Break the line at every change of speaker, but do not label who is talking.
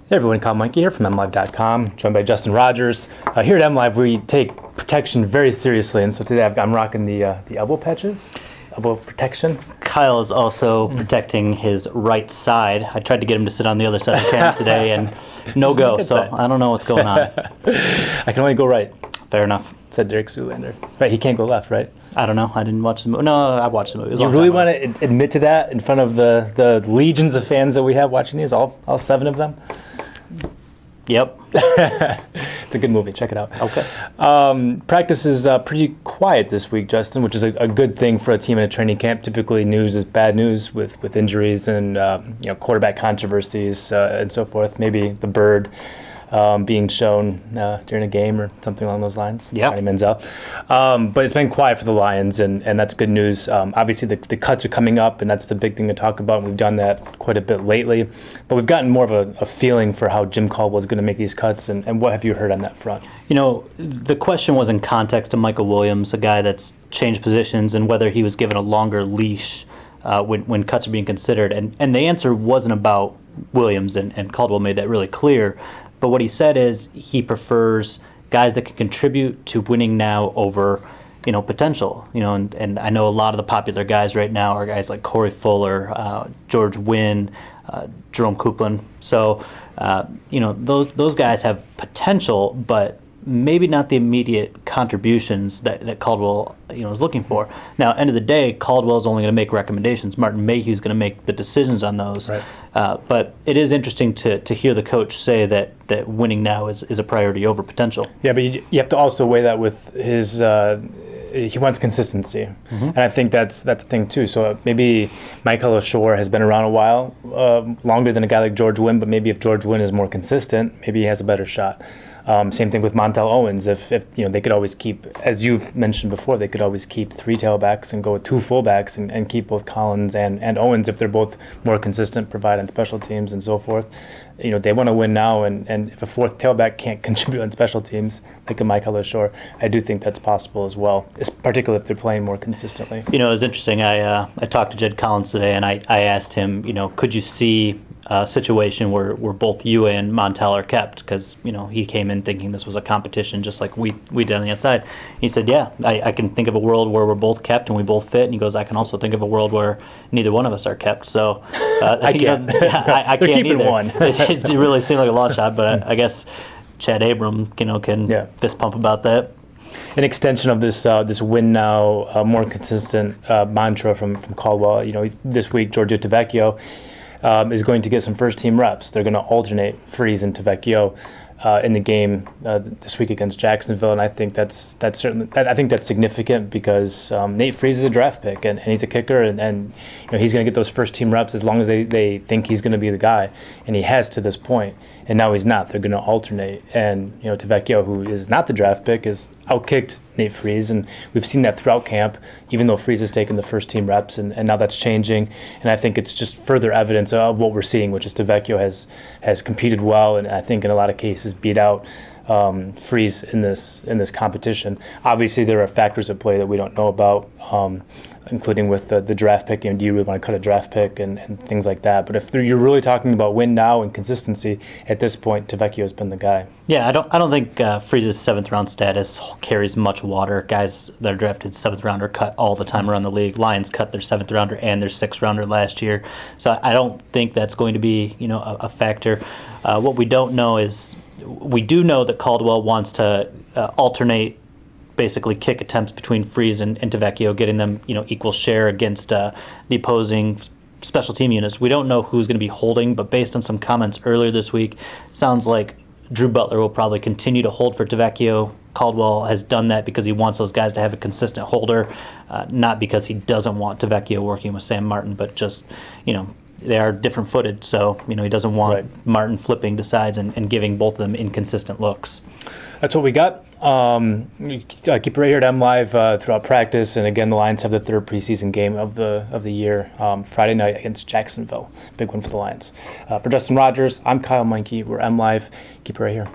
Hey everyone, Kyle Monkey here from MLive.com, joined by Justin Rogers. Here at MLive, we take protection very seriously, and so today I'm rocking the elbow patches, elbow protection.
Kyle is also protecting his right side. I tried to get him to sit on the other side of the camera today, and no go, so I don't know what's going on.
I can only go right.
Fair enough.
Said Derek Zoolander. Right, he can't go left, right?
I don't know. I didn't watch the movie. No, I watched the movie.
You really want to admit to that in front of the legions of fans that we have watching these, all 7 of them?
Yep.
It's a good movie. Check it out.
Okay.
Practice is pretty quiet this week, Justin, which is a good thing for a team in a training camp. Typically, news is bad news with injuries and quarterback controversies and so forth. Maybe the bird being shown during a game or something along those lines.
Yeah.
Menzel. But it's been quiet for the Lions, and that's good news. Obviously, the cuts are coming up, and that's the big thing to talk about. We've done that quite a bit lately. But we've gotten more of a feeling for how Jim Caldwell is going to make these cuts, and what have you heard on that front?
You know, the question was in context to Michael Williams, a guy that's changed positions, and whether he was given a longer leash when cuts are being considered. And the answer wasn't about Williams, and Caldwell made that really clear. But what he said is he prefers guys that can contribute to winning now over, potential. And I know a lot of the popular guys right now are guys like Corey Fuller, George Wynn, Jerome Copeland. So, those guys have potential, but maybe not the immediate contributions that Caldwell is looking for. Now, end of the day, Caldwell is only going to make recommendations. Martin Mayhew's going to make the decisions on those. Right. But it is interesting to hear the coach say that winning now is a priority over potential.
Yeah, but you have to also weigh that with his. He wants consistency, and I think that's the thing too. So maybe Michael O'Shore has been around a while, longer than a guy like George Wynn. But maybe if George Wynn is more consistent, maybe he has a better shot. Same thing with Montel Owens. If they could always keep, as you've mentioned before, they could always keep 3 tailbacks and go with 2 fullbacks and keep both Collins and Owens if they're both more consistent, provide on special teams and so forth. They want to win now, and if a 4th tailback can't contribute on special teams, like a Michael O'Shore, I do think that's possible as well, particularly if they're playing more consistently.
It was interesting. I talked to Jed Collins today, and I asked him, could you see a situation where both you and Montel are kept, because he came in thinking this was a competition just like we did on the outside. He said, yeah, I can think of a world where we're both kept and we both fit, and he goes, I can also think of a world where neither one of us are kept. So
I can't.
I
They're
can't
keeping
either.
one.
It really seemed like a long shot, but I guess Chad Abram can fist pump about that.
An extension of this win now, more consistent mantra from Caldwell. This week Giorgio Tavecchio is going to get some first-team reps. They're going to alternate Freeze and Tavecchio in the game this week against Jacksonville, and I think that's significant because Nate Freeze is a draft pick, and he's a kicker, and he's going to get those first-team reps as long as they think he's going to be the guy, and he has to this point, and now he's not. They're going to alternate, and Tavecchio, who is not the draft pick, is outkicked Nate Freeze, and we've seen that throughout camp, even though Freeze has taken the first team reps, and now that's changing, and I think it's just further evidence of what we're seeing, which is Tavecchio has competed well, and I think in a lot of cases beat out Freeze in this competition. Obviously, there are factors at play that we don't know about, including with the draft pick. Do you really want to cut a draft pick and things like that? But if you're really talking about win now and consistency, at this point, Tavecchio has been the guy.
Yeah, I don't think Freeze's 7th round status carries much water. Guys that are drafted 7th rounder cut all the time around the league. Lions cut their 7th rounder and their 6th rounder last year, so I don't think that's going to be a factor. What we don't know is we do know that Caldwell wants to alternate, basically kick attempts between Freeze and Tavecchio, getting them equal share against the opposing special team units. We don't know who's going to be holding, but based on some comments earlier this week, sounds like Drew Butler will probably continue to hold for Tavecchio. Caldwell has done that because he wants those guys to have a consistent holder, not because he doesn't want Tavecchio working with Sam Martin, but just they are different footed, so he doesn't want Martin flipping to sides and giving both of them inconsistent looks.
That's what we got. Keep it right here at MLive throughout practice, and again, the Lions have the 3rd preseason game of the year, Friday night against Jacksonville. Big one for the Lions. For Justin Rogers, I'm Kyle Monkey. We're MLive. Keep it right here.